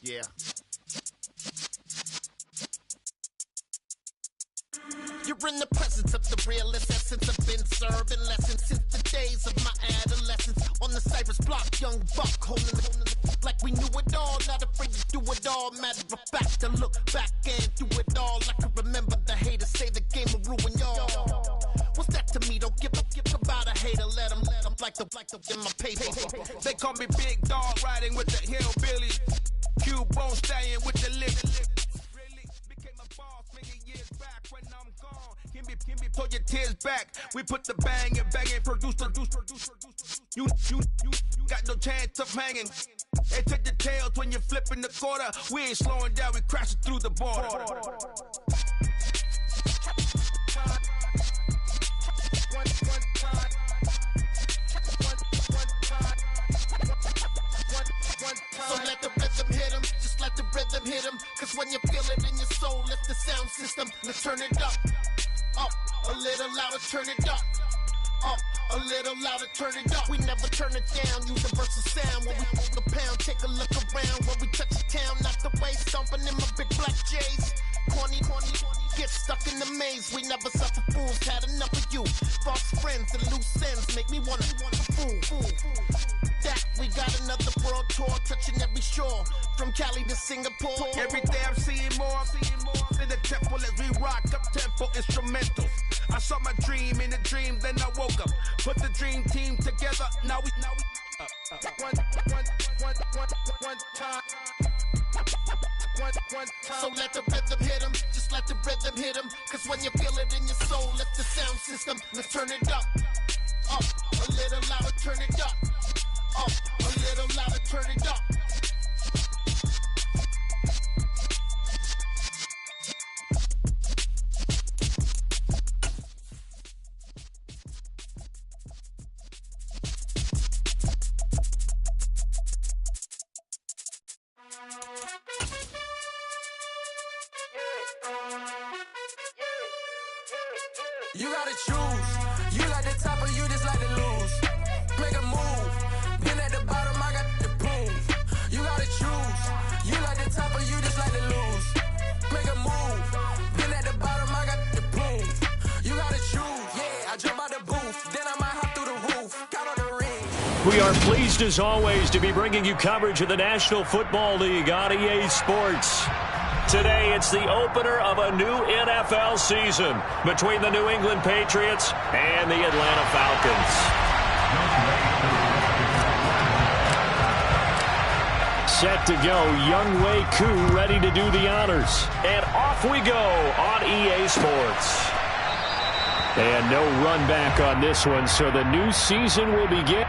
Yeah. You're in the presence of the realest essence. I've been serving lessons since the days of my adolescence. On the Cypress block, young buck holding it like we knew it all. Not afraid to do it all. Matter of fact, I look back and do it all. I can remember the haters say the game will ruin y'all. What's that to me? Don't give about a hater. Let them like the in my paper. They call me Big Dog, riding with the hillbillies. Q-Bone stallion with the lick. Really became a boss many years back when I'm gone. Can be pull your tears back. We put the bang and produce. You got no chance of hanging. They take the tails when you're flipping the quarter. We ain't slowing down, we crashing through the border. So let the rhythm hit him, just let the rhythm hit him. Cause when you feel it in your soul, lift the sound system. Let's turn it up, a little louder, turn it up. A little louder, turn it up. We never turn it down, universal sound. When we move the pound, take a look around. When we touch the town, not the way, stomping in my big black J's. Corny, get stuck in the maze. We never suffer fools, had enough of you. False friends and loose ends make me wanna fool. That we got another world tour, touching every shore, from Cali to Singapore. Every day I'm seeing more in the temple as we rock up tempo instrumentals. I saw my dream in a dream, then I woke up. Put the dream team together, now we one time. So let the rhythm hit him, just let the rhythm hit him. Cause when you feel it in your soul, lift the sound system. Let's turn it up, a little louder, turn it up, a little louder, turn it up. You gotta choose. You like the top or you just like to lose. Make a move. Been at the bottom, I got the proof. You gotta choose. You like the top or you just like to lose. Make a move. Been at the bottom, I got the proof. You gotta choose. Yeah, I jump out the booth. Then I might hop through the roof. Count on the ring. We are pleased as always to be bringing you coverage of the National Football League on EA Sports. Today, it's the opener of a new NFL season between the New England Patriots and the Atlanta Falcons. Set to go, Young Wei Koo ready to do the honors. And off we go on EA Sports. And no run back on this one, so the new season will begin.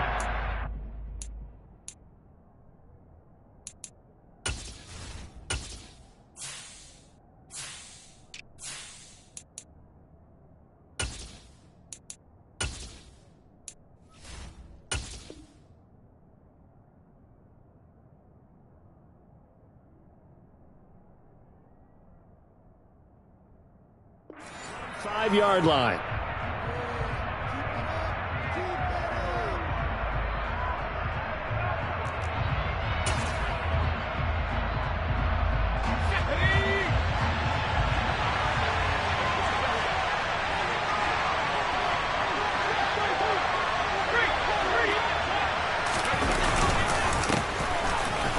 Five-yard line.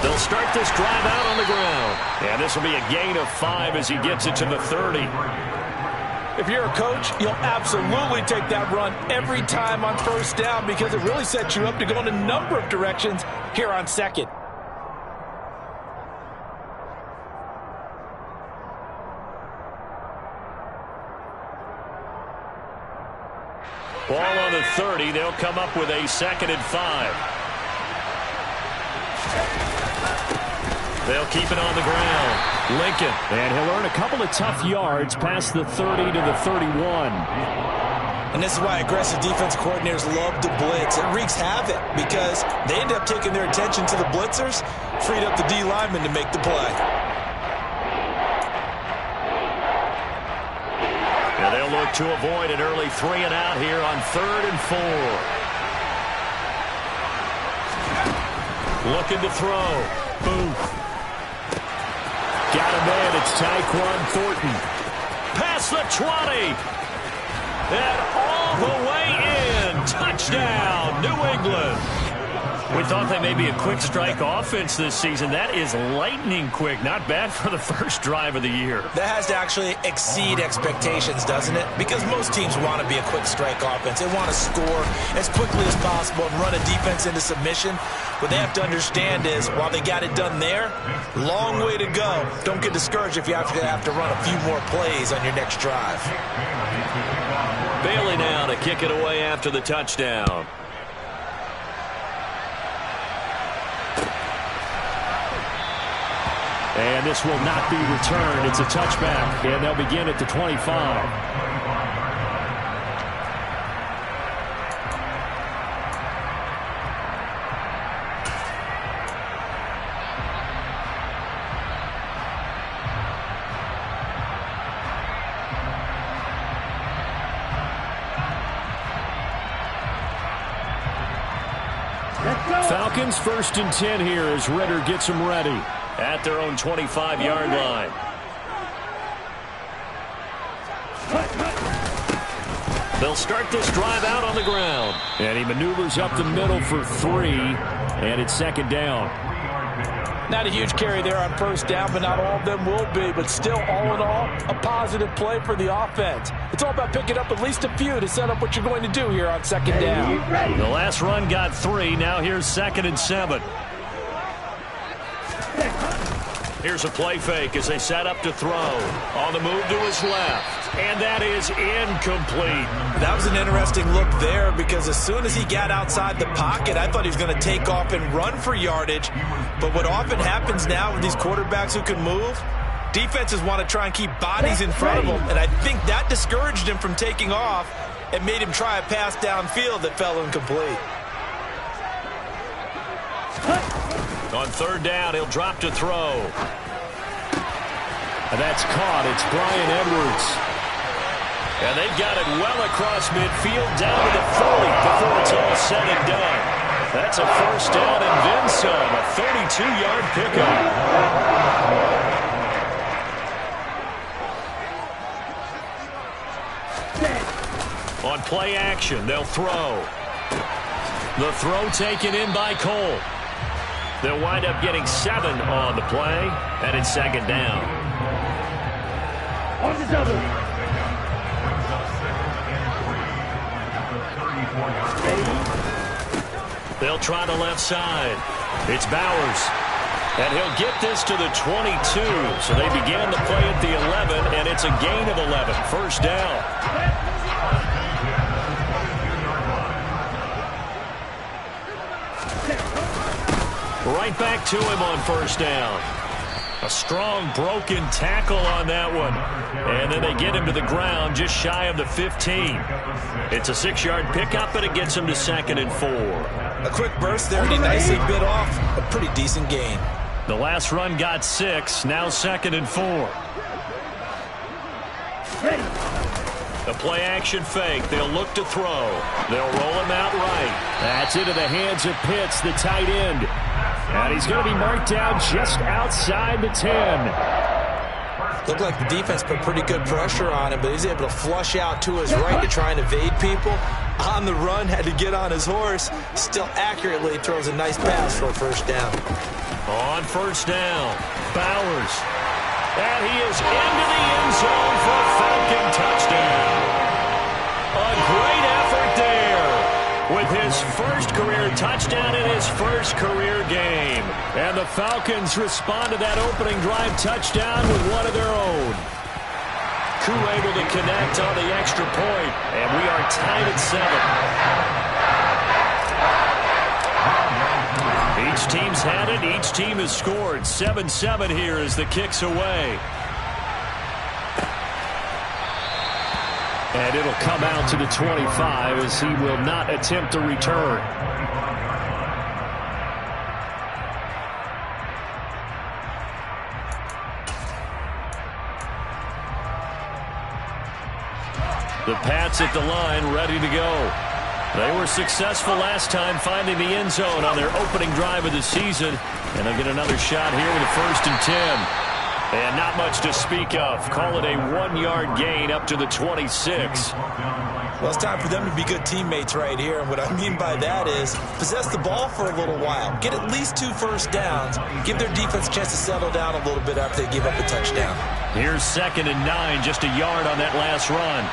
They'll start this drive out on the ground. And this will be a gain of 5 as he gets it to the 30. If you're a coach, you'll absolutely take that run every time on first down because it really sets you up to go in a number of directions here on second. Ball on the 30. They'll come up with a 2nd and 5. They'll keep it on the ground. Lincoln. And he'll earn a couple of tough yards past the 30 to the 31. And this is why aggressive defense coordinators love to blitz. It wreaks havoc because they end up taking their attention to the blitzers, freed up the D lineman to make the play. And they'll look to avoid an early 3 and out here on 3rd and 4. Looking to throw. Booth. Got a man. It's Tyquan Thornton. Past the 20. And all the way in. Touchdown, New England. We thought they may be a quick strike offense this season. That is lightning quick. Not bad for the first drive of the year. That has to actually exceed expectations, doesn't it? Because most teams want to be a quick strike offense. They want to score as quickly as possible and run a defense into submission. What they have to understand is, while they got it done there, long way to go. Don't get discouraged if you have to run a few more plays on your next drive. Bailey now to kick it away after the touchdown. And this will not be returned. It's a touchback, and they'll begin at the 25. Falcons 1st and 10 here as Ritter gets them ready at their own 25-yard line. They'll start this drive out on the ground. And he maneuvers up the middle for 3, and it's 2nd down. Not a huge carry there on 1st down, but not all of them will be. But still, all in all, a positive play for the offense. It's all about picking up at least a few to set up what you're going to do here on 2nd down. The last run got 3. Now here's 2nd and 7. Here's a play fake as they set up to throw. On the move to his left. And that is incomplete. That was an interesting look there because as soon as he got outside the pocket, I thought he was going to take off and run for yardage. But what often happens now with these quarterbacks who can move, defenses want to try and keep bodies in front of them. And I think that discouraged him from taking off and made him try a pass downfield that fell incomplete. On 3rd down, he'll drop to throw. And that's caught. It's Brian Edwards. And they've got it well across midfield down to the 40 before it's all said and done. That's a 1st down and then some. A 32-yard pickup. On play action, they'll throw. The throw taken in by Cole. They'll wind up getting 7 on the play, and it's 2nd down. They'll try the left side. It's Bowers. And he'll get this to the 22. So they began the play at the 11, and it's a gain of 11. 1st down. Right back to him on 1st down. A strong broken tackle on that one. And then they get him to the ground just shy of the 15. It's a 6-yard pickup, and it gets him to 2nd and 4. A quick burst there, and he nicely bit off a pretty decent gain. The last run got 6, now 2nd and 4. The play action fake. They'll look to throw. They'll roll him out right. That's into the hands of Pitts, the tight end. And he's going to be marked down just outside the 10. Looked like the defense put pretty good pressure on him, but he's able to flush out to his right to try and evade people. On the run, had to get on his horse. Still accurately throws a nice pass for a 1st down. On 1st down, Bowers. And he is into the end zone for a Falcon touchdown. A great effort there with his 1st career touchdown in his 1st career game. And the Falcons respond to that opening drive touchdown with one of their own. Koo able to connect on the extra point, and we are tied at 7. Each team's had it. Each team has scored. 7-7 here as the kick's away. And it'll come out to the 25 as he will not attempt a return. The Pats at the line, ready to go. They were successful last time finding the end zone on their opening drive of the season. And they'll get another shot here with a 1st and 10. And not much to speak of. Call it a 1-yard gain up to the 26. Well, it's time for them to be good teammates right here. And what I mean by that is possess the ball for a little while. Get at least 2 first downs. Give their defense a chance to settle down a little bit after they give up a touchdown. Here's 2nd and 9, just a yard on that last run.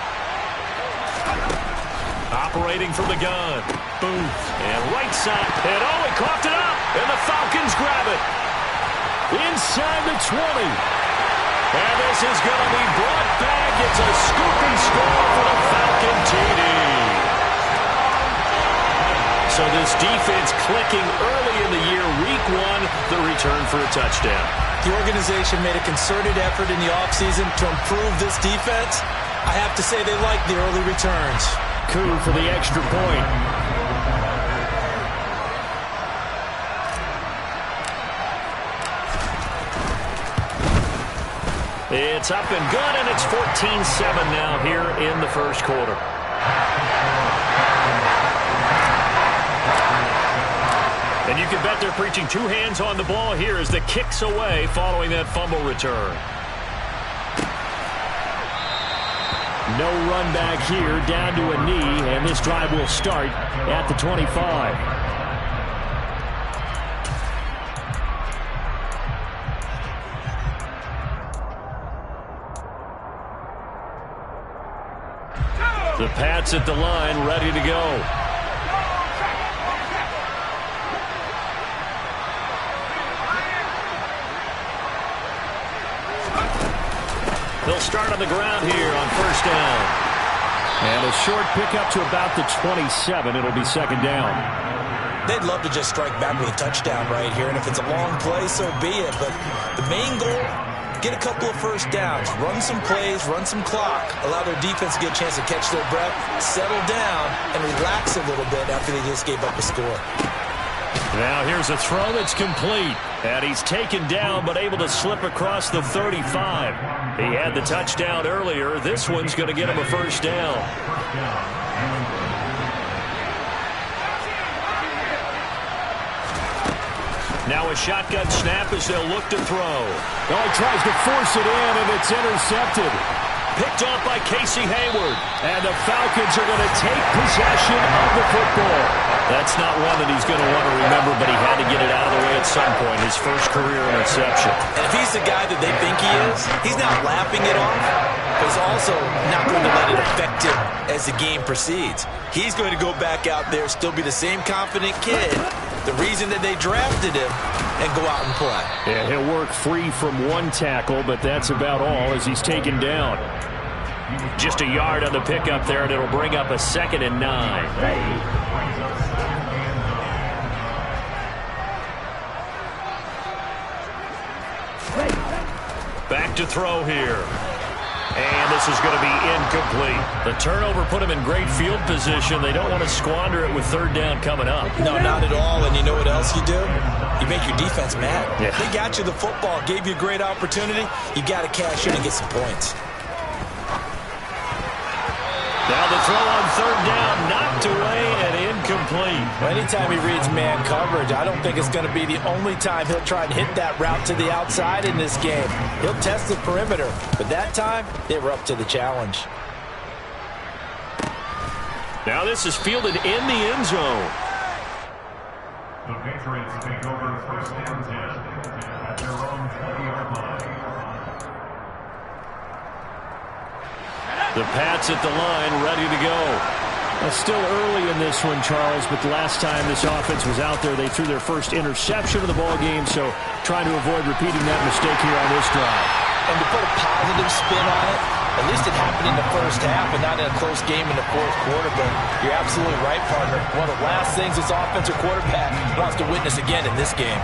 Operating from the gun. Booth. And right side. And he coughed it up. And the Falcons grab it. Inside the 20. And this is going to be brought back. It's a scoop and score for the Falcon TD. So this defense clicking early in the year, week 1, the return for a touchdown. The organization made a concerted effort in the offseason to improve this defense. I have to say they like the early returns. Coup for the extra point. It's up and good, and it's 14-7 now here in the first quarter. And you can bet they're preaching 2 hands on the ball here as the kick's away following that fumble return. No run back here, down to a knee, and this drive will start at the 25. The Pats at the line, ready to go. They'll start on the ground here on first down. And a short pickup to about the 27. It'll be 2nd down. They'd love to just strike back with a touchdown right here, and if it's a long play, so be it. But the main goal, get a couple of first downs, run some plays, run some clock, allow their defense to get a chance to catch their breath, settle down, and relax a little bit after they just gave up a score. Now here's a throw that's complete. And he's taken down but able to slip across the 35. He had the touchdown earlier. This one's going to get him a first down. Now a shotgun snap as they'll look to throw. Oh, he tries to force it in, and it's intercepted. Picked off by Casey Hayward. And the Falcons are going to take possession of the football. That's not one that he's going to want to remember, but he had to get it out of the way at some point. His first career interception. And if he's the guy that they think he is, he's not laughing it off, but he's also not going to let it affect him as the game proceeds. He's going to go back out there, still be the same confident kid, the reason that they drafted him, and go out and play. Yeah, he'll work free from one tackle, but that's about all as he's taken down. Just a yard on the pickup there, and it'll bring up a 2nd and 9. Back to throw here. And this is going to be incomplete. The turnover put him in great field position. They don't want to squander it with 3rd down coming up. No, not at all. And you know what else you do? You make your defense mad. Yeah. They got you the football, gave you a great opportunity. You got to cash in and get some points. Now the throw on 3rd down, knocked away and incomplete. Well, anytime he reads man coverage, I don't think it's going to be the only time he'll try and hit that route to the outside in this game. He'll test the perimeter, but that time, they were up to the challenge. Now this is fielded in the end zone. The Patriots take over first and 10 at their own 20-yard line. The Pats at the line, ready to go. Still early in this one, Charles, but the last time this offense was out there, they threw their first interception of the ball game, so trying to avoid repeating that mistake here on this drive. And to put a positive spin on it, at least it happened in the first half and not in a close game in the 4th quarter, but you're absolutely right, partner. One of the last things this offensive quarterback wants to witness again in this game.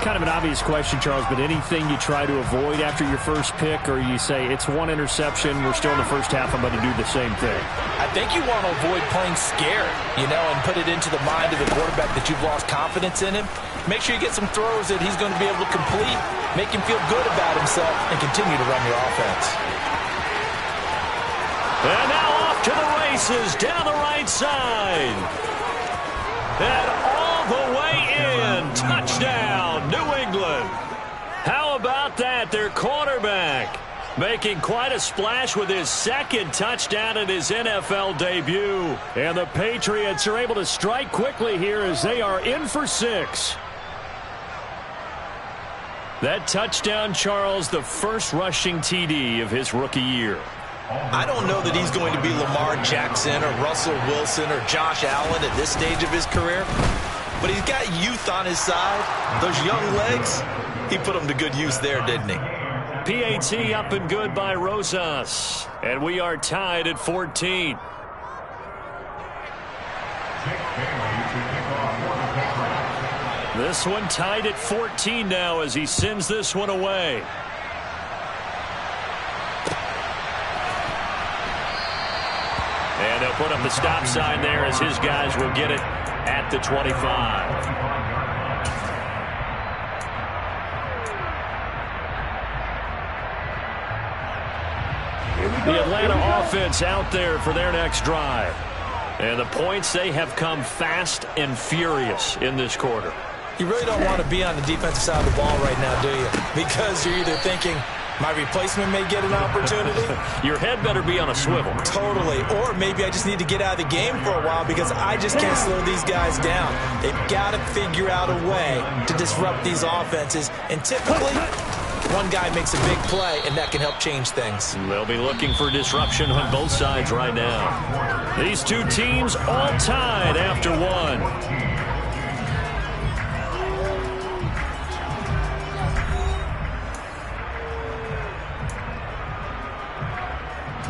Kind of an obvious question, Charles, but anything you try to avoid after your first pick, or you say it's one interception, we're still in the first half, I'm going to do the same thing? I think you want to avoid playing scared, and put it into the mind of the quarterback that you've lost confidence in him. Make sure you get some throws that he's going to be able to complete, make him feel good about himself, and continue to run your offense. And now off to the races, down the right side. And all the way in. Touchdown, New England. How about that? Their quarterback Making quite a splash with his second touchdown in his NFL debut. And the Patriots are able to strike quickly here as they are in for 6. That touchdown, Charles, the first rushing TD of his rookie year. I don't know that he's going to be Lamar Jackson or Russell Wilson or Josh Allen at this stage of his career, but he's got youth on his side. Those young legs, he put them to good use there, didn't he? PAT up and good by Rosas, and we are tied at 14. This one tied at 14 now as he sends this one away. And they'll put up the stop sign there as his guys will get it at the 25. The Atlanta offense out there for their next drive. And the points, they have come fast and furious in this quarter. You really don't want to be on the defensive side of the ball right now, do you? Because you're either thinking, my replacement may get an opportunity. Your head better be on a swivel. Totally. Or maybe I just need to get out of the game for a while because I just can't slow these guys down. They've got to figure out a way to disrupt these offenses. And typically, one guy makes a big play, and that can help change things. They'll be looking for disruption on both sides right now. These two teams all tied after one.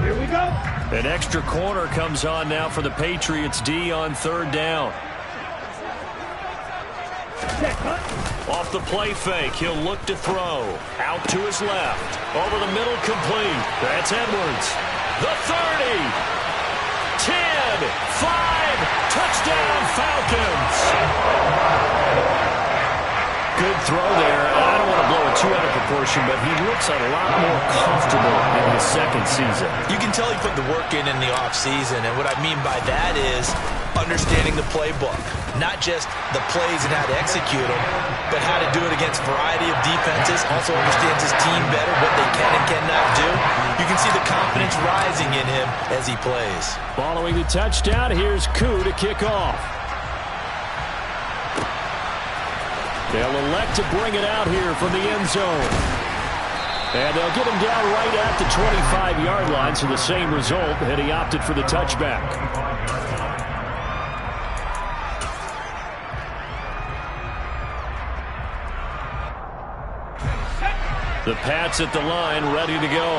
Here we go. An extra corner comes on now for the Patriots D on 3rd down. Off the play fake, he'll look to throw. Out to his left. Over the middle, complete. That's Edwards. The 30. 10. 5. Touchdown, Falcons. Good throw there. I don't want to blow it too out of proportion, but he looks a lot more comfortable in his second season. You can tell he put the work in the offseason, and what I mean by that is understanding the playbook. Not just the plays and how to execute them, but how to do it against a variety of defenses. Also understands his team better, what they can and cannot do. You can see the confidence rising in him as he plays. Following the touchdown, here's Koo to kick off. They'll elect to bring it out here from the end zone. And they'll get him down right at the 25-yard line, so the same result, and he opted for the touchback. The Pats at the line, ready to go.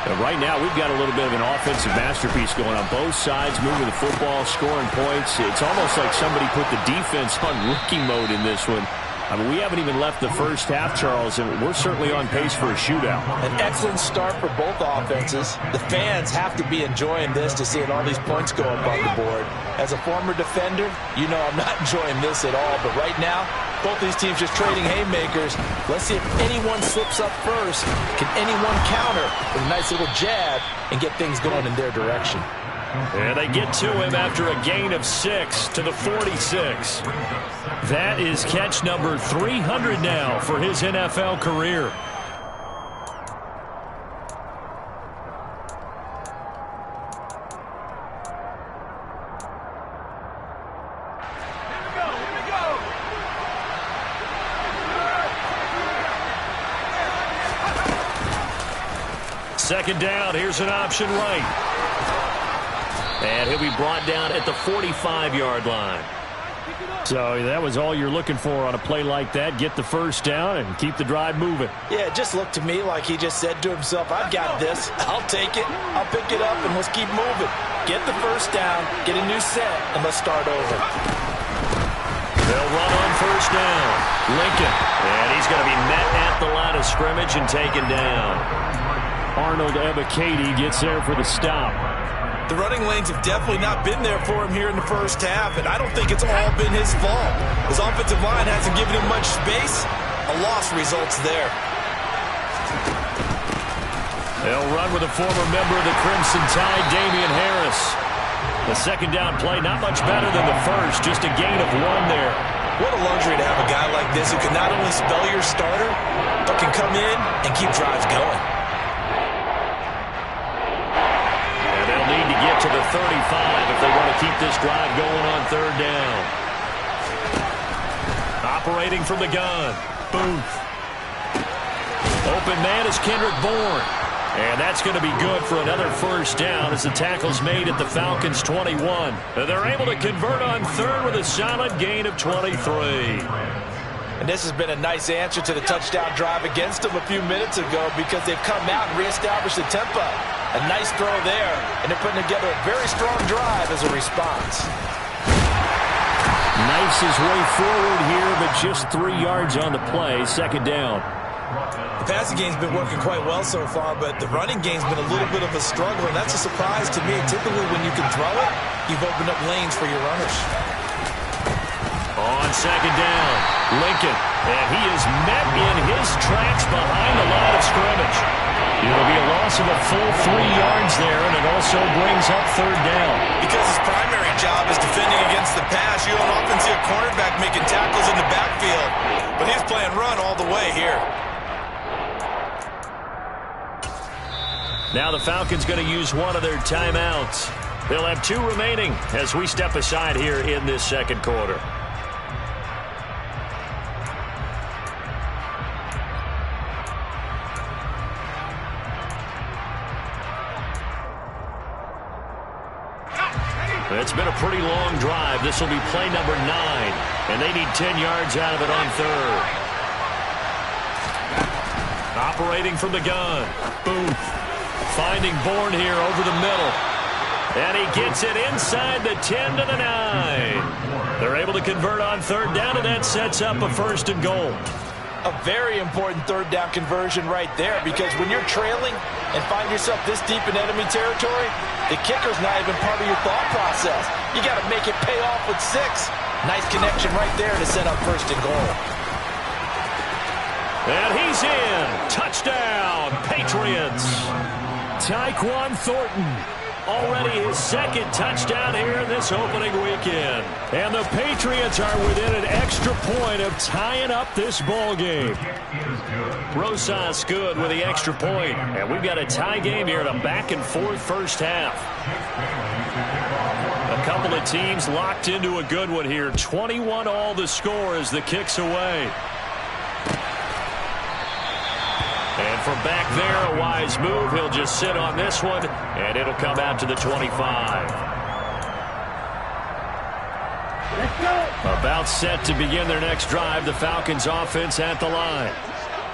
And right now, we've got a little bit of an offensive masterpiece going on both sides, moving the football, scoring points. It's almost like somebody put the defense on rookie mode in this one. I mean, we haven't even left the first half, Charles, and we're certainly on pace for a shootout. An excellent start for both offenses. The fans have to be enjoying this to seeing all these points go up on the board. As a former defender, you know I'm not enjoying this at all, but right now, both these teams just trading haymakers. Let's see if anyone slips up first. Can anyone counter with a nice little jab and get things going in their direction? And they get to him after a gain of 6 to the 46. That is catch number 300 now for his NFL career. Second down, here's an option right. And he'll be brought down at the 45-yard line. So that was all you're looking for on a play like that. Get the first down and keep the drive moving. Yeah, it just looked to me like he just said to himself, I've got this. I'll take it. I'll pick it up, and let's keep moving. Get the first down, get a new set, and let's start over. They'll run on first down. Lincoln. And he's going to be met at the line of scrimmage and taken down. Arnold Ebiketie gets there for the stop. The running lanes have definitely not been there for him here in the first half, and I don't think it's all been his fault. His offensive line hasn't given him much space. A loss results there. They'll run with a former member of the Crimson Tide, Damian Harris. The second down play, not much better than the first, just a gain of 1 there. What a luxury to have a guy like this who can not only spell your starter, but can come in and keep drives going. to get to the 35 if they want to keep this drive going on third down. Operating from the gun, Booth. Open man is Kendrick Bourne. And that's going to be good for another first down as the tackle's made at the Falcons' 21. They're able to convert on third with a solid gain of 23. And this has been a nice answer to the touchdown drive against them a few minutes ago because they've come out and reestablished the tempo. A nice throw there, and they're putting together a very strong drive as a response. Knifes his way forward here, but just 3 yards on the play, second down. The passing game's been working quite well so far, but the running game's been a little bit of a struggle, and that's a surprise to me. Typically, when you can throw it, you've opened up lanes for your runners. On second down, Lincoln, and he is met in his tracks behind the line of scrimmage. It'll be a loss of a full 3 yards there, and it also brings up third down. Because his primary job is defending against the pass, you don't often see a cornerback making tackles in the backfield, but he's playing run all the way here. Now the Falcons going to use one of their timeouts. They'll have 2 remaining as we step aside here in this second quarter. It's been a pretty long drive. This will be play number 9, and they need 10 yards out of it on third. Operating from the gun, Booth. Finding Bourne here over the middle. And he gets it inside the 10 to the 9. They're able to convert on third down, and that sets up a first and goal. A very important third down conversion right there because when you're trailing and find yourself this deep in enemy territory, the kicker's not even part of your thought process. You got to make it pay off with 6. Nice connection right there to set up first and goal. And he's in. Touchdown, Patriots. Tyquan Thornton, already his second touchdown here in this opening weekend. And the Patriots are within an extra point of tying up this ball game. Rosas good with the extra point. And we've got a tie game here in a back-and-forth first half. A couple of teams locked into a good one here. 21 all the score as the kick's away. And from back there, a wise move. He'll just sit on this one, and it'll come out to the 25. Let's go. About set to begin their next drive, the Falcons offense at the line.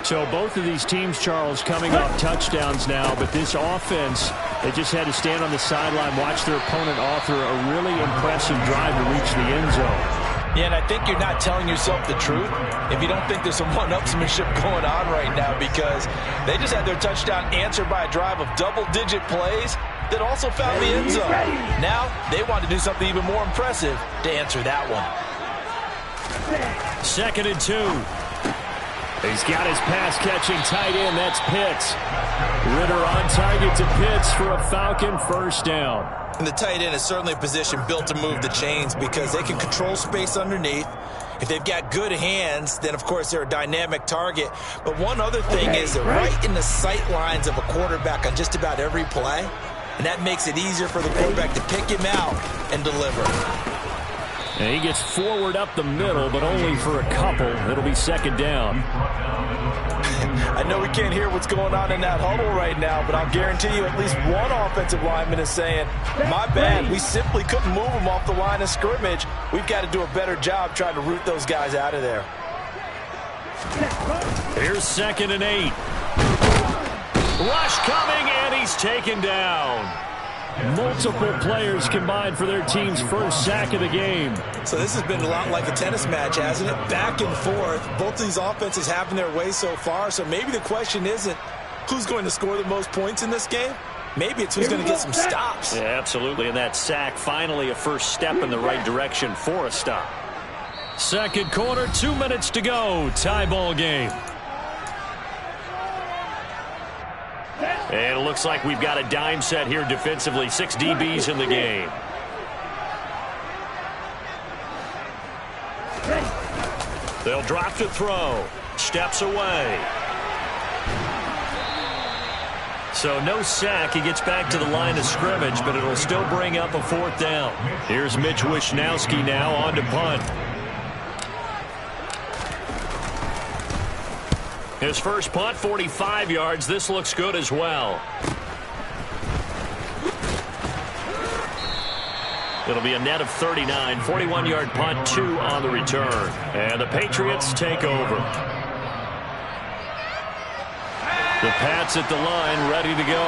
So both of these teams, Charles, coming off touchdowns now, but this offense, they just had to stand on the sideline, watch their opponent author a really impressive drive to reach the end zone. Yeah, and I think you're not telling yourself the truth if you don't think there's some one-upsmanship going on right now because they just had their touchdown answered by a drive of double-digit plays that also found the end zone. Now they want to do something even more impressive to answer that one. 2nd and 2. He's got his pass-catching tight end. That's Pitts. Ritter on target to Pitts for a Falcon first down. And the tight end is certainly a position built to move the chains because they can control space underneath. If they've got good hands, then, of course, they're a dynamic target. But one other thing is they're right in the sight lines of a quarterback on just about every play, and that makes it easier for the quarterback to pick him out and deliver. And he gets forward up the middle, but only for a couple. It'll be second down. I know we can't hear what's going on in that huddle right now, but I'll guarantee you at least one offensive lineman is saying, my bad, we simply couldn't move them off the line of scrimmage. We've got to do a better job trying to root those guys out of there. Here's 2nd and 8. Rush coming, and he's taken down. Multiple players combined for their team's first sack of the game. So this has been a lot like a tennis match, hasn't it? Back and forth. Both of these offenses having their way so far. So maybe the question isn't who's going to score the most points in this game. Maybe it's who's going to get some stops. Yeah, absolutely. And that sack, finally a first step in the right direction for a stop. Second quarter, 2 minutes to go. Tie ball game. And it looks like we've got a dime set here defensively. 6 DBs in the game. They'll drop to throw. Steps away. So no sack. He gets back to the line of scrimmage, but it'll still bring up a 4th down. Here's Mitch Wishnowski now on to punt. His first punt, 45 yards. This looks good as well. It'll be a net of 39. 41-yard punt, 2 on the return. And the Patriots take over. The Pats at the line, ready to go.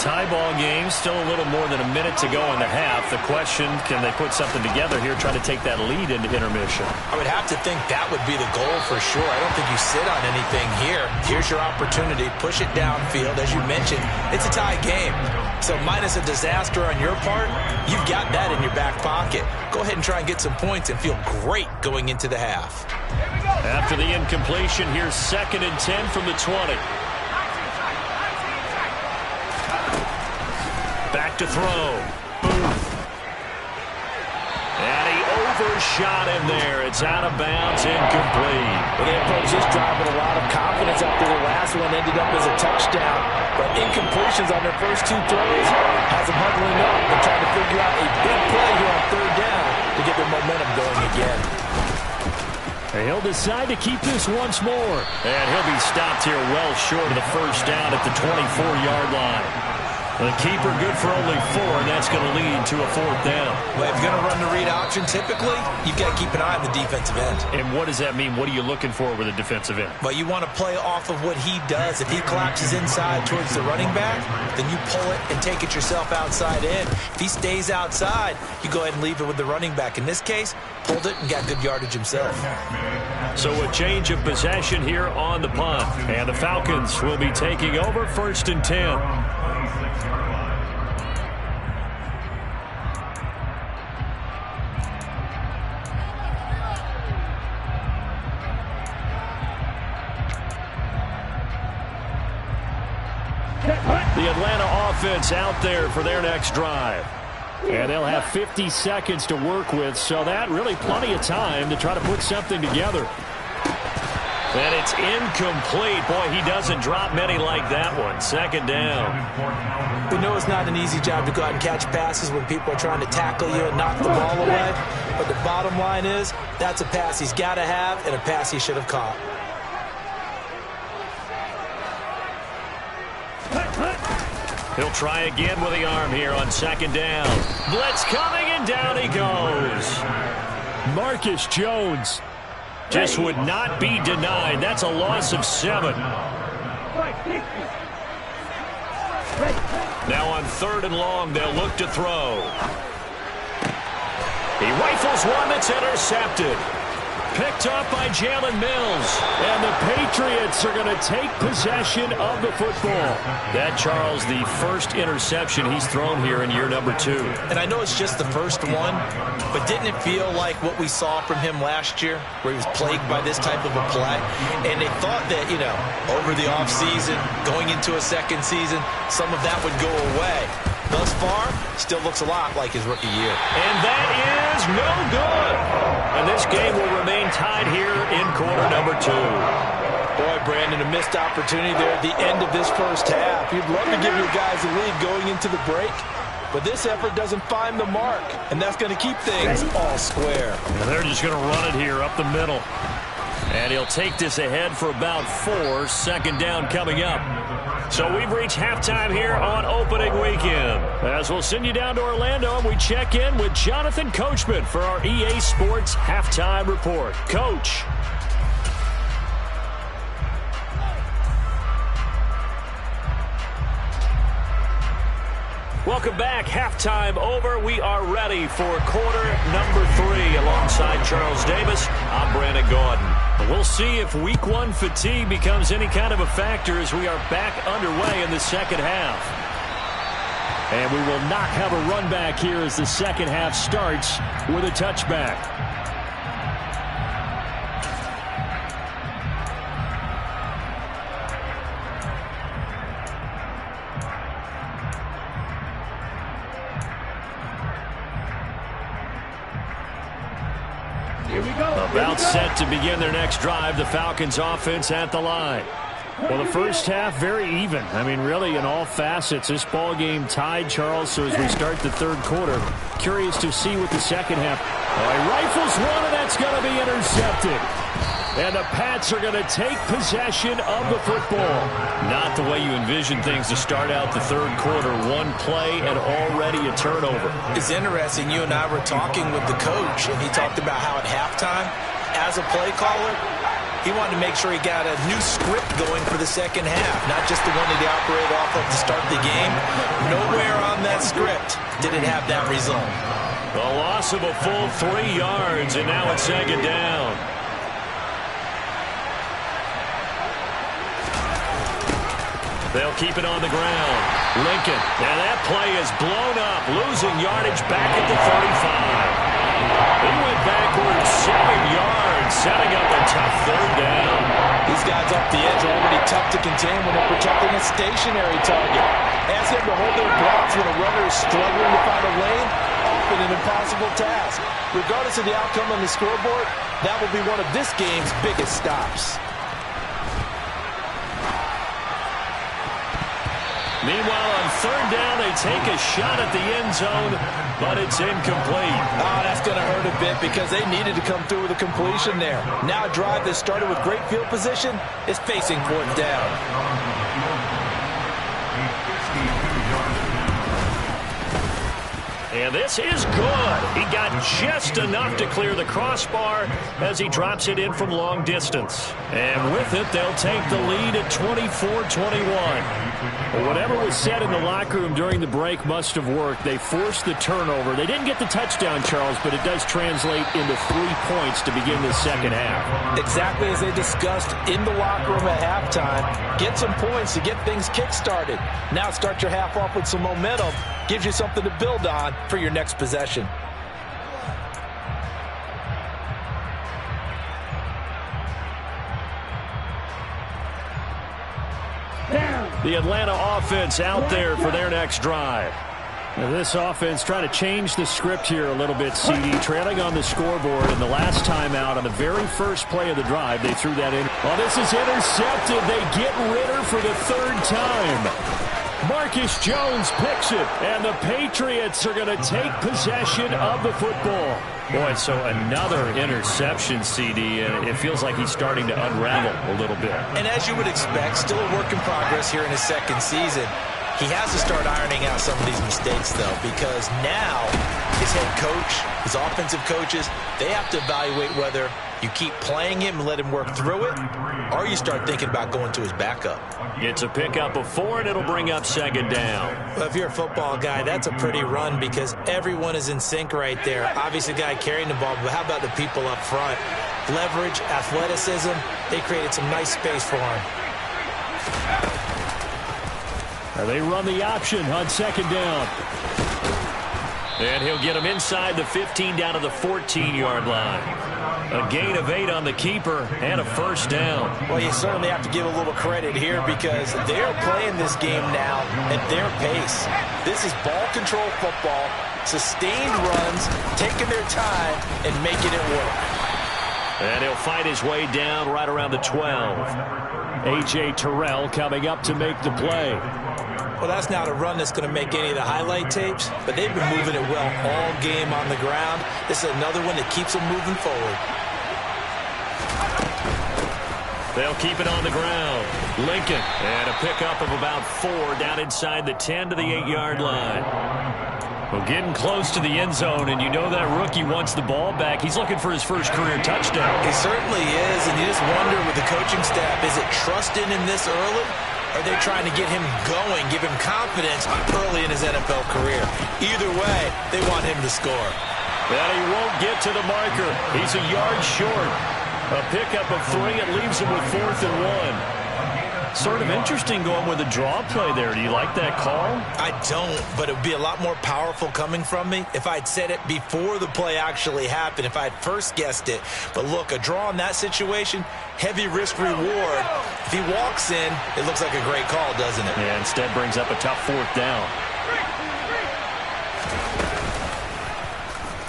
Tie ball game, still a little more than a minute to go in the half. The question, can they put something together here, trying to take that lead into intermission? I would have to think that would be the goal for sure. I don't think you sit on anything here. Here's your opportunity. Push it downfield. As you mentioned, it's a tie game. So minus a disaster on your part, you've got that in your back pocket. Go ahead and try and get some points and feel great going into the half. After the incompletion, here's 2nd and 10 from the 20. Back to throw. And he overshot him there. It's out of bounds, incomplete. Well, they approached this drive with a lot of confidence after the last one ended up as a touchdown. But incompletions on their first 2 throws has them huddling up and trying to figure out a big play here on 3rd down to get their momentum going again. And he'll decide to keep this once more. And he'll be stopped here well short of the first down at the 24-yard line. The keeper good for only 4, and that's going to lead to a 4th down. Well, if you're going to run the read option, typically, you've got to keep an eye on the defensive end. And what does that mean? What are you looking for with a defensive end? Well, you want to play off of what he does. If he collapses inside towards the running back, then you pull it and take it yourself outside in. If he stays outside, you go ahead and leave it with the running back. In this case, pulled it and got good yardage himself. So a change of possession here on the punt. And the Falcons will be taking over 1st and 10. The Atlanta offense out there for their next drive. And they'll have 50 seconds to work with, so that really plenty of time to try to put something together. And it's incomplete. Boy, he doesn't drop many like that one. 2nd down. We know it's not an easy job to go out and catch passes when people are trying to tackle you and knock the ball away. But the bottom line is, that's a pass he's got to have and a pass he should have caught. He'll try again with the arm here on 2nd down. Blitz coming, and down he goes. Marcus Jones just would not be denied. That's a loss of 7. Now on 3rd and long, they'll look to throw. He rifles one that's intercepted. Picked off by Jalen Mills. And the Patriots are going to take possession of the football. That, Charles, the first interception he's thrown here in year number 2. And I know it's just the first one, but didn't it feel like what we saw from him last year, where he was plagued by this type of a play? And they thought that, you know, over the offseason, going into a 2nd season, some of that would go away. Thus far, still looks a lot like his rookie year. And that is no good. And this game will remain tied here in quarter number 2. Boy, Brandon, a missed opportunity there at the end of this first half. You'd love to give your guys a lead going into the break, but this effort doesn't find the mark, and that's going to keep things all square. And they're just going to run it here up the middle. And he'll take this ahead for about 4. 2nd down coming up. So we've reached halftime here on opening weekend. As we'll send you down to Orlando, and we check in with Jonathan Coachman for our EA Sports Halftime Report. Coach. Welcome back. Halftime over. We are ready for quarter number 3. Alongside Charles Davis, I'm Brandon Gordon. We'll see if week 1 fatigue becomes any kind of a factor as we are back underway in the second half. And we will not have a run back here as the second half starts with a touchback. Here we go. About set to begin their next drive. The Falcons offense at the line. Well, the first half, very even. I mean, really, in all facets, this ball game tied, Charles. So as we start the third quarter, curious to see what the second half. Oh, he rifles one, and that's going to be intercepted. And the Pats are going to take possession of the football. Not the way you envision things to start out the third quarter. One play and already a turnover. It's interesting. You and I were talking with the coach, and he talked about how at halftime, as a play caller, he wanted to make sure he got a new script going for the second half, not just the one that he operated off of to start the game. Nowhere on that script did it have that result. A loss of a full 3 yards, and now it's second down. They'll keep it on the ground. Lincoln, and that play is blown up, losing yardage back at the 35. He went backwards 7 yards, setting up a tough third down. These guys off the edge are already tough to contain when they're protecting a stationary target. Ask them to hold their blocks when a runner is struggling to find a lane. Often an impossible task. Regardless of the outcome on the scoreboard, that will be one of this game's biggest stops. Meanwhile, on third down, they take a shot at the end zone, but it's incomplete. Oh, that's going to hurt a bit because they needed to come through with a completion there. Now a drive that started with great field position is facing fourth down. And this is good. He got just enough to clear the crossbar as he drops it in from long distance. And with it, they'll take the lead at 24-21. Well, whatever was said in the locker room during the break must have worked. They forced the turnover. They didn't get the touchdown, Charles, but it does translate into 3 points to begin the second half. Exactly as they discussed in the locker room at halftime. Get some points to get things kick-started. Now start your half off with some momentum. Gives you something to build on for your next possession. The Atlanta offense out there for their next drive. Now this offense trying to change the script here a little bit, CD. Trailing on the scoreboard, and the last time out on the very first play of the drive, they threw that in. Well, this is intercepted. They get Ritter for the third time. Marcus Jones picks it, and the Patriots are going to take possession of the football. Boy, so another interception, CD, and it feels like he's starting to unravel a little bit. And as you would expect, still a work in progress here in his second season. He has to start ironing out some of these mistakes, though, because now his head coach, his offensive coaches, they have to evaluate whether you keep playing him and let him work through it, or you start thinking about going to his backup. It's a pickup of 4, and it'll bring up second down. Well, if you're a football guy, that's a pretty run because everyone is in sync right there. Obviously, the guy carrying the ball, but how about the people up front? Leverage, athleticism, they created some nice space for him. They run the option on second down. And he'll get him inside the 15 down to the 14-yard line. A gain of 8 on the keeper and a first down. Well, you certainly have to give a little credit here because they're playing this game now at their pace. This is ball control football, sustained runs, taking their time and making it work. And he'll fight his way down right around the 12. A.J. Terrell coming up to make the play. Well, that's not a run that's going to make any of the highlight tapes, but they've been moving it well all game on the ground. This is another one that keeps them moving forward. They'll keep it on the ground. Lincoln, and a pickup of about 4 down inside the 10 to the 8-yard line. Well, getting close to the end zone, and you know that rookie wants the ball back. He's looking for his first career touchdown. He certainly is, and you just wonder with the coaching staff, is it trust in him this early? Or are they trying to get him going, give him confidence early in his NFL career? Either way, they want him to score. Well, he won't get to the marker. He's a yard short. A pickup of 3. It leaves him with 4th and 1. Sort of interesting going with a draw play there. Do you like that call? I don't, but it would be a lot more powerful coming from me if I'd said it before the play actually happened, if I'd first guessed it. But look, a draw in that situation, heavy risk reward. If he walks in, it looks like a great call, doesn't it? Yeah, instead brings up a tough 4th down.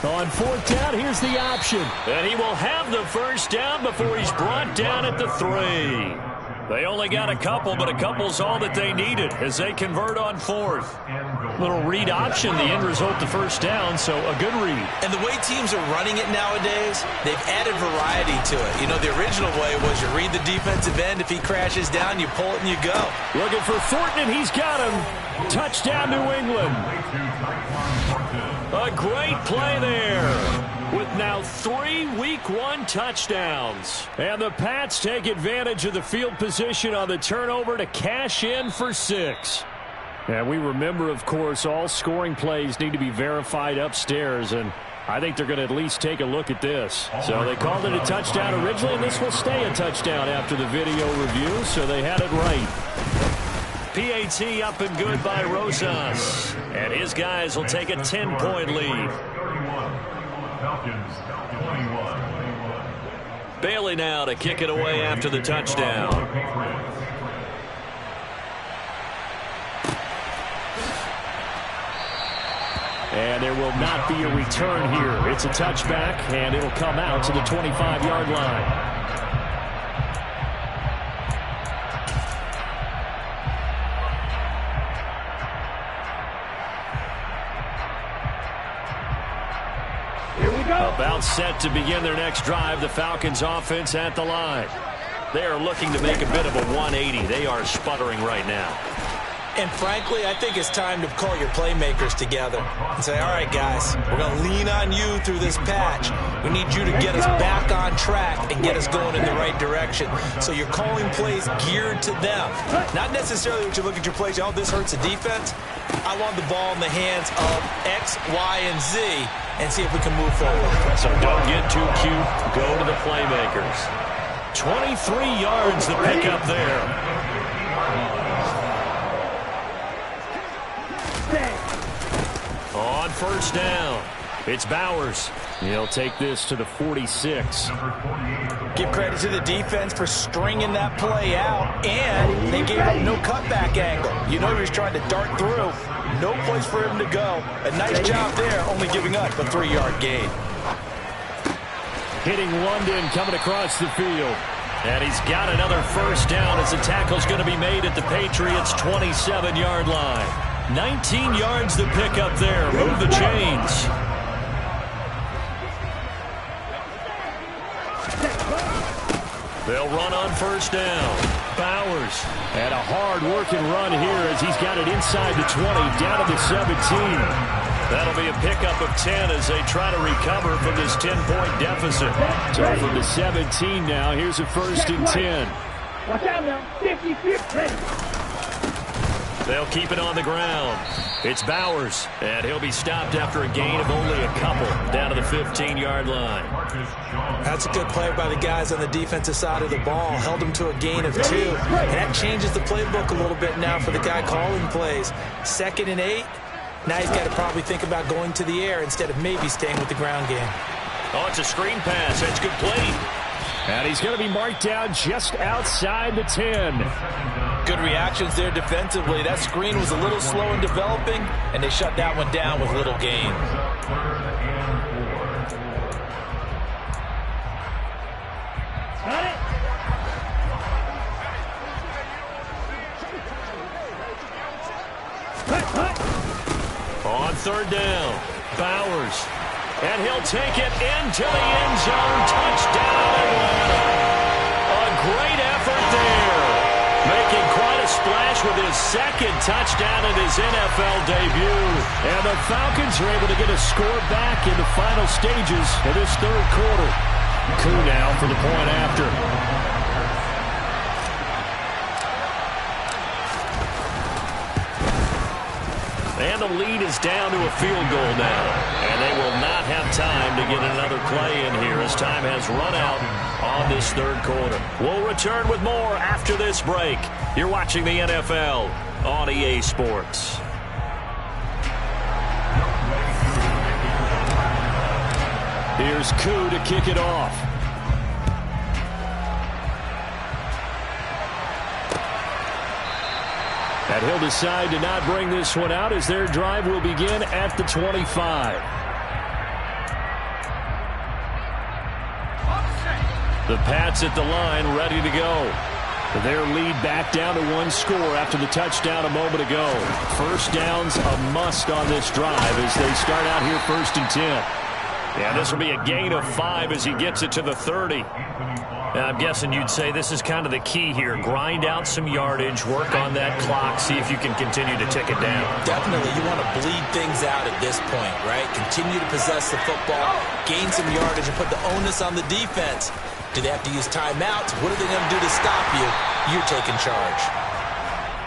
On 4th down, here's the option. And he will have the first down before he's brought down at the 3. They only got a couple, but a couple's all that they needed as they convert on fourth. Little read option, the end result, the first down, so a good read. And the way teams are running it nowadays, they've added variety to it. You know, the original way was you read the defensive end. If he crashes down, you pull it and you go. Looking for Thornton, and he's got him. Touchdown, New England. A great play there. With now 3 Week 1 touchdowns. And the Pats take advantage of the field position on the turnover to cash in for 6. And we remember, of course, all scoring plays need to be verified upstairs, and I think they're going to at least take a look at this. So they called it a touchdown originally, and this will stay a touchdown after the video review, so they had it right. PAT up and good by Rosas. And his guys will take a 10-point lead. Bailey now to kick it away after the touchdown. And there will not be a return here. It's a touchback, and it'll come out to the 25-yard line. About set to begin their next drive. The Falcons offense at the line. They are looking to make a bit of a 180. They are sputtering right now. And frankly, I think it's time to call your playmakers together and say, all right, guys, we're going to lean on you through this patch. We need you to get us back on track and get us going in the right direction. So you're calling plays geared to them. Not necessarily what you look at your plays, oh, this hurts the defense. I want the ball in the hands of X, Y, and Z and see if we can move forward. So don't get too cute. Go to the playmakers. 23 yards the pickup there. On first down, it's Bowers. He'll take this to the 46. Give credit to the defense for stringing that play out, and they gave up no cutback angle. You know he was trying to dart through. No place for him to go. A nice job there, only giving up a 3-yard gain. Hitting London coming across the field. And he's got another first down as the tackle's going to be made at the Patriots' 27-yard line. 19 yards to pick up there. Move the chains. They'll run on first down. Bowers. And a hard-working run here as he's got it inside the 20, down to the 17. That'll be a pickup of 10 as they try to recover from this 10-point deficit. So from the 17 now, here's a first and 10. Watch out now. 50-50. They'll keep it on the ground. It's Bowers, and he'll be stopped after a gain of only a couple down to the 15-yard line. That's a good play by the guys on the defensive side of the ball. Held them to a gain of 2. And that changes the playbook a little bit now for the guy calling plays. 2nd and 8. Now he's got to probably think about going to the air instead of maybe staying with the ground game. Oh, it's a screen pass. That's good play. And he's going to be marked down just outside the 10. Good reactions there defensively. That screen was a little slow in developing, and they shut that one down with little gain. Got it. On third down, Bowers. And he'll take it into the end zone. Touchdown, Atlanta. A great effort there. Making quite a splash with his 2nd touchdown in his NFL debut. And the Falcons are able to get a score back in the final stages of this 3rd quarter. Koo now for the point after. And the lead is down to a field goal now. And they will not have time to get another play in here as time has run out on this 3rd quarter. We'll return with more after this break. You're watching the NFL on EA Sports. Here's Koo to kick it off. And he'll decide to not bring this one out as their drive will begin at the 25. The Pats at the line, ready to go. Their lead back down to 1 score after the touchdown a moment ago. First down's a must on this drive as they start out here 1st and 10. Yeah, this will be a gain of 5 as he gets it to the 30. Now, I'm guessing you'd say this is kind of the key here. Grind out some yardage, work on that clock, see if you can continue to tick it down. Definitely, you want to bleed things out at this point, right? Continue to possess the football, gain some yardage, and put the onus on the defense. Do they have to use timeouts? What are they going to do to stop you? You're taking charge.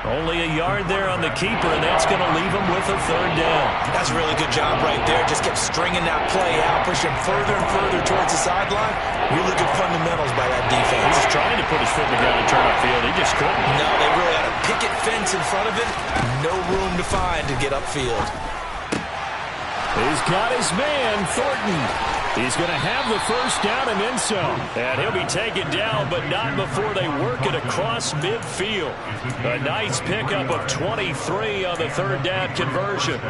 Only a yard there on the keeper, and that's going to leave him with a 3rd down. That's a really good job right there. Just kept stringing that play out, pushing further and further towards the sideline. Really good fundamentals by that defense. He was trying to put his foot in the ground and turn upfield. He just couldn't. No, they really had a picket fence in front of him. No room to find to get upfield. He's got his man, Thornton. He's going to have the 1st down and then some. And he'll be taken down, but not before they work it across midfield. A nice pickup of 23 on the 3rd down conversion.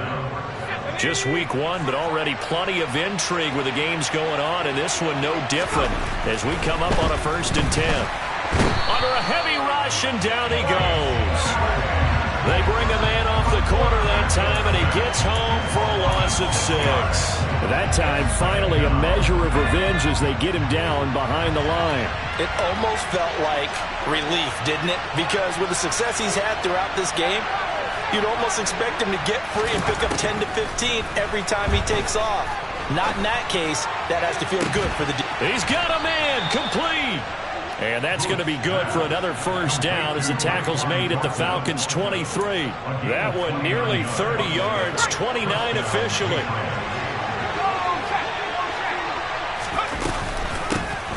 Just week 1, but already plenty of intrigue with the games going on, and this one no different as we come up on a 1st and 10. Under a heavy rush, and down he goes. They bring a man off the corner that time, and he gets home for a loss of 6. That time, finally, a measure of revenge as they get him down behind the line. It almost felt like relief, didn't it? Because with the success he's had throughout this game, you'd almost expect him to get free and pick up 10 to 15 every time he takes off. Not in that case. That has to feel good for the defense. He's got a man, complete. And that's going to be good for another 1st down as the tackle's made at the Falcons' 23. That one nearly 30 yards, 29 officially.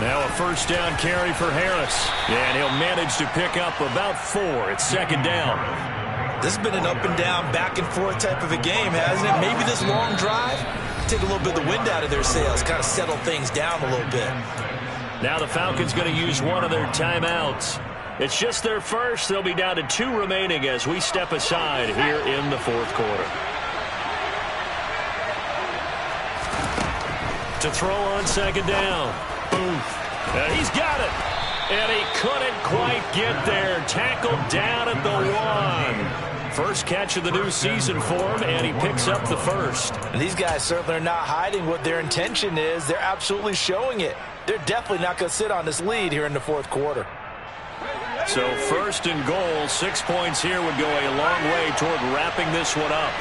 Now a 1st down carry for Harris. And he'll manage to pick up about 4. It's 2nd down. This has been an up and down, back and forth type of a game, hasn't it? Maybe this long drive, take a little bit of the wind out of their sails, kind of settle things down a little bit. Now the Falcons going to use one of their timeouts. It's just their first. They'll be down to 2 remaining as we step aside here in the 4th quarter. To throw on 2nd down. Booth. And he's got it. And he couldn't quite get there. Tackled down at the 1. First catch of the new season for him, and he picks up the 1st. And these guys certainly are not hiding what their intention is. They're absolutely showing it. They're definitely not going to sit on this lead here in the 4th quarter. So 1st and goal, 6 points here would go a long way toward wrapping this one up.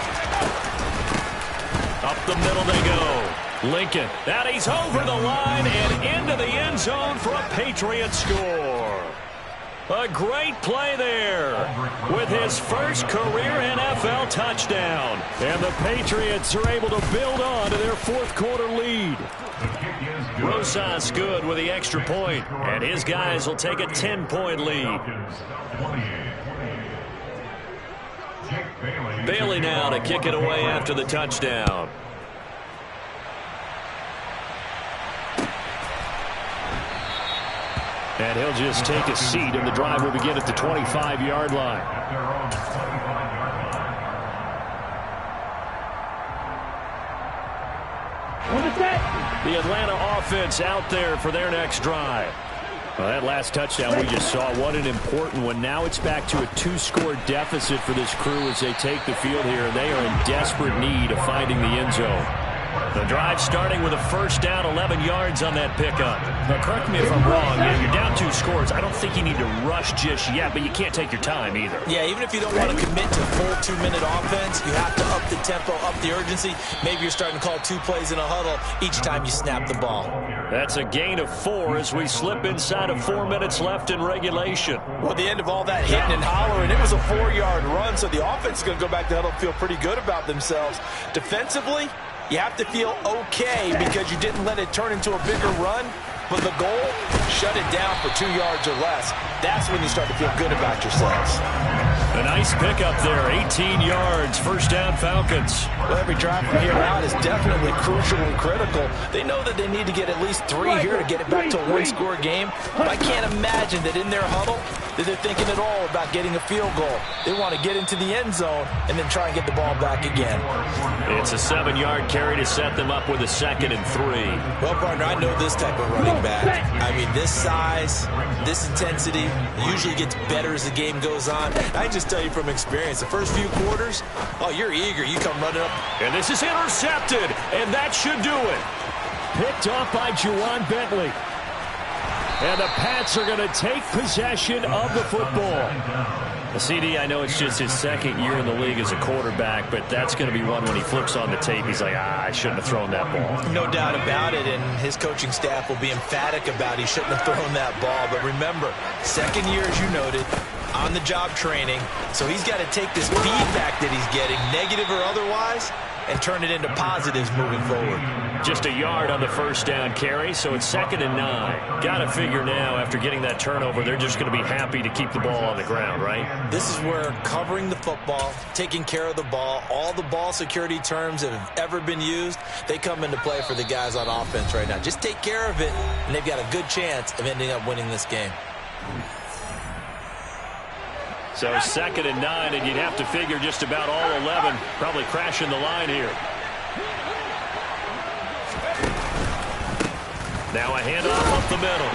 Up the middle they go. Lincoln, and he's over the line and into the end zone for a Patriot score. A great play there with his first career NFL touchdown. And the Patriots are able to build on to their 4th quarter lead. Rosas good with the extra point, and his guys will take a 10-point lead. Bailey now to kick it away after the touchdown. And he'll just take a seat, and the drive will begin at the 25-yard line. The Atlanta offense out there for their next drive. Well, that last touchdown we just saw, what an important one. Now it's back to a 2-score deficit for this crew as they take the field here, and they are in desperate need of finding the end zone. The drive starting with a 1st down, 11 yards on that pickup. Now, correct me if I'm wrong. Yeah, you're down 2 scores. I don't think you need to rush just yet, but you can't take your time either. Yeah, even if you don't want to commit to full 2-minute offense, you have to up the tempo, up the urgency. Maybe you're starting to call 2 plays in a huddle each time you snap the ball. That's a gain of 4 as we slip inside of 4 minutes left in regulation. Well, at the end of all that hitting and hollering, it was a 4-yard run, so the offense is going to go back to the huddle and feel pretty good about themselves. Defensively, you have to feel okay because you didn't let it turn into a bigger run. But the goal, shut it down for 2 yards or less. That's when you start to feel good about yourselves. A nice pickup there, 18 yards, first down Falcons. Well, every drive from here out is definitely crucial and critical. They know that they need to get at least 3 here to get it back to a one-score game. But I can't imagine that in their huddle that they're thinking at all about getting a field goal. They want to get into the end zone and then try and get the ball back again. It's a 7-yard carry to set them up with a 2nd and 3. Well, partner, I know this type of running back. I mean, this size, this intensity usually gets better as the game goes on. I just tell you from experience, the first few quarters, oh, you're eager. You come running up. And this is intercepted, and that should do it. Picked off by Juwan Bentley. And the Pats are going to take possession of the football. CD, I know it's just his 2nd year in the league as a quarterback, but that's going to be one when he flips on the tape. He's like, I shouldn't have thrown that ball. No doubt about it, and his coaching staff will be emphatic about he shouldn't have thrown that ball. But remember, 2nd year, as you noted, on-the-job training. So he's got to take this feedback that he's getting, negative or otherwise, and turn it into positives moving forward. Just a yard on the first down carry, so it's 2nd and 9. Got to figure now, after getting that turnover, they're just going to be happy to keep the ball on the ground, right? This is where covering the football, taking care of the ball, all the ball security terms that have ever been used, they come into play for the guys on offense right now. Just take care of it, and they've got a good chance of ending up winning this game. So 2nd and 9, and you'd have to figure just about all 11 probably crashing the line here. Now a handoff up the middle.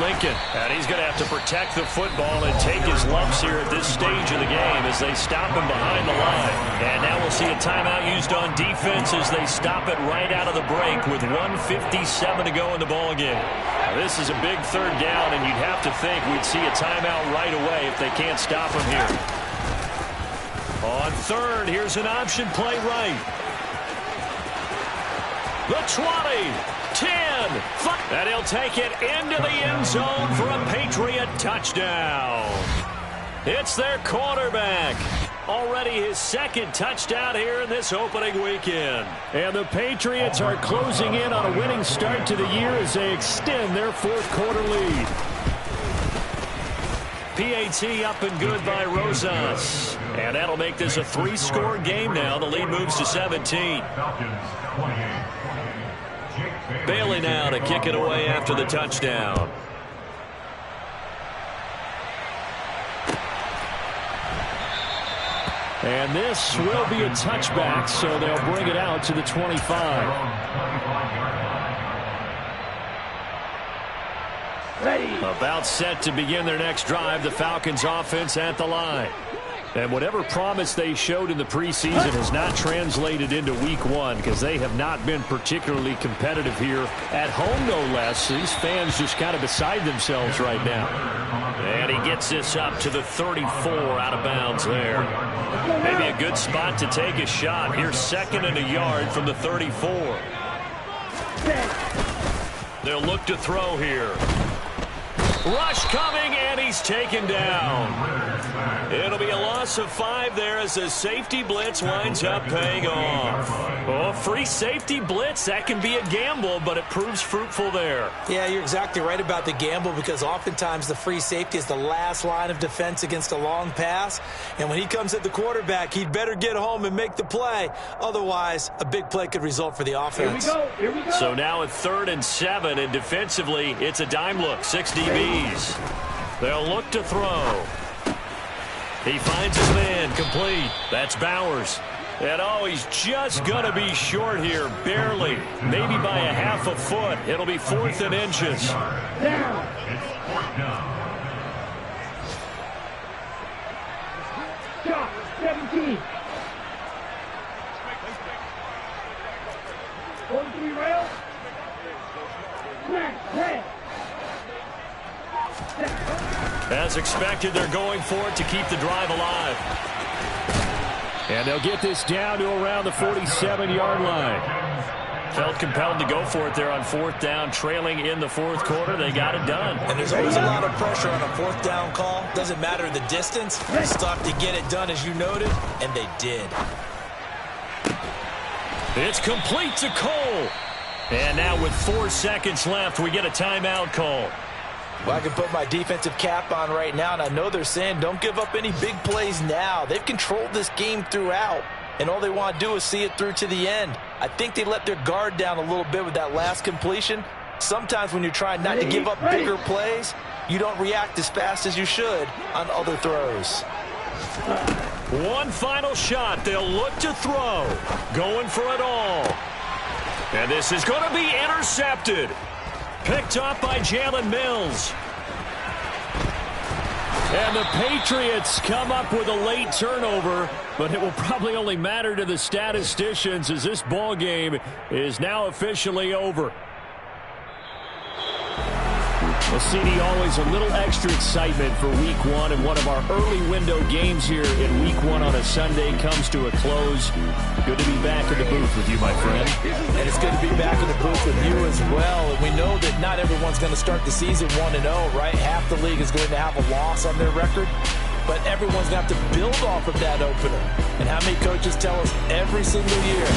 Lincoln, and he's going to have to protect the football and take his lumps here at this stage of the game as they stop him behind the line. And now we'll see a timeout used on defense as they stop it right out of the break with 1:57 to go in the ball game. Now, this is a big 3rd down, and you'd have to think we'd see a timeout right away if they can't stop him here. On 3rd, here's an option play right. The 20. 10, and he'll take it into the end zone for a Patriot touchdown. It's their quarterback. Already his 2nd touchdown here in this opening weekend. And the Patriots are closing in on a winning start to the year as they extend their 4th quarter lead. PAT up and good by Rosas. And that'll make this a 3-score game now. The lead moves to 17. Bailey now to kick it away after the touchdown. And this will be a touchback, so they'll bring it out to the 25. Ready. About set to begin their next drive, the Falcons offense at the line. And whatever promise they showed in the preseason has not translated into week 1 because they have not been particularly competitive here at home, no less. These fans just kind of beside themselves right now. And he gets this up to the 34 out of bounds there. Maybe a good spot to take a shot. Here's 2nd and a yard from the 34. They'll look to throw here. Rush coming, and he's taken down. It'll be a loss of 5 there as the safety blitz winds up paying off. Oh, free safety blitz, that can be a gamble, but it proves fruitful there. Yeah, you're exactly right about the gamble because oftentimes the free safety is the last line of defense against a long pass. And when he comes at the quarterback, he'd better get home and make the play. Otherwise, a big play could result for the offense. Here we go. So now at 3rd and 7, and defensively, it's a dime look, 6 DBs. They'll look to throw. He finds his man, complete. That's Bowers. And oh, he's just going to be short here, barely. Maybe by a half a foot. It'll be 4th and inches. Down. Shot, 17. 43 rail. Smack, 10. As expected, they're going for it to keep the drive alive. And they'll get this down to around the 47-yard line. Felt compelled to go for it there on 4th down, trailing in the 4th quarter. They got it done. And there's always a lot of pressure on a 4th down call. Doesn't matter the distance. Stuff to get it done, as you noted, and they did. It's complete to Cole. And now with 4 seconds left, we get a timeout call. Well, I can put my defensive cap on right now, and I know they're saying don't give up any big plays now. They've controlled this game throughout, and all they want to do is see it through to the end. I think they let their guard down a little bit with that last completion. Sometimes when you're trying not to give up bigger plays, you don't react as fast as you should on other throws. One final shot. They'll look to throw. Going for it all. And this is going to be intercepted. Picked up by Jalen Mills. And the Patriots come up with a late turnover, but it will probably only matter to the statisticians as this ball game is now officially over. Well, CD, always a little extra excitement for Week 1, and one of our early window games here in Week 1 on a Sunday comes to a close. Good to be back in the booth with you, my friend. And it's good to be back in the booth with you as well. And we know that not everyone's going to start the season 1-0, right? Half the league is going to have a loss on their record, but everyone's going to have to build off of that opener. And how many coaches tell us every single year,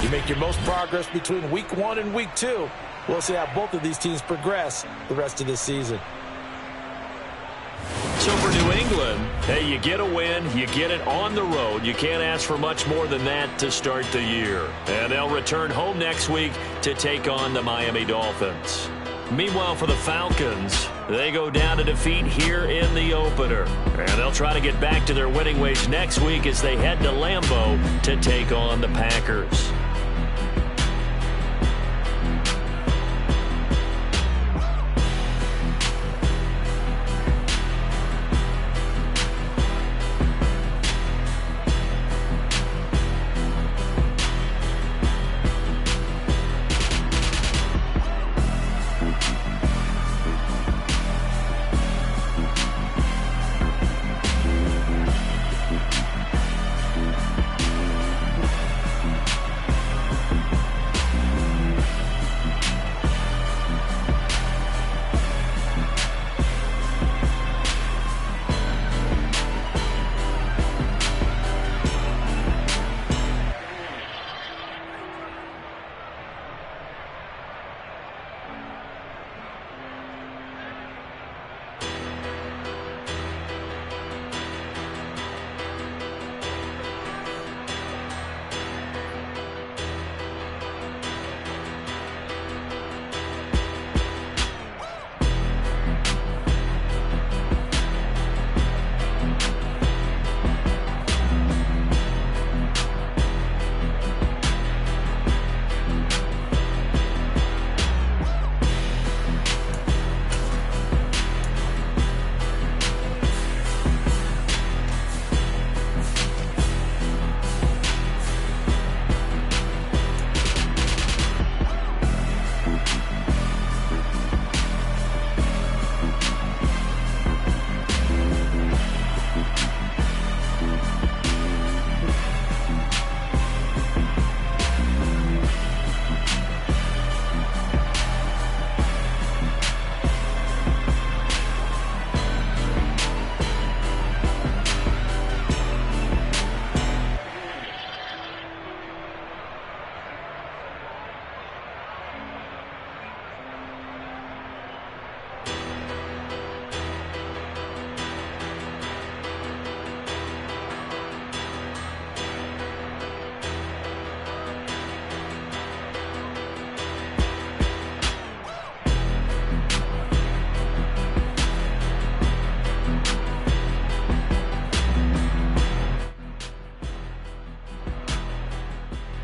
you make your most progress between Week 1 and Week 2. We'll see how both of these teams progress the rest of this season. So for New England, hey, you get a win, you get it on the road. You can't ask for much more than that to start the year. And they'll return home next week to take on the Miami Dolphins. Meanwhile, for the Falcons, they go down to defeat here in the opener. And they'll try to get back to their winning ways next week as they head to Lambeau to take on the Packers.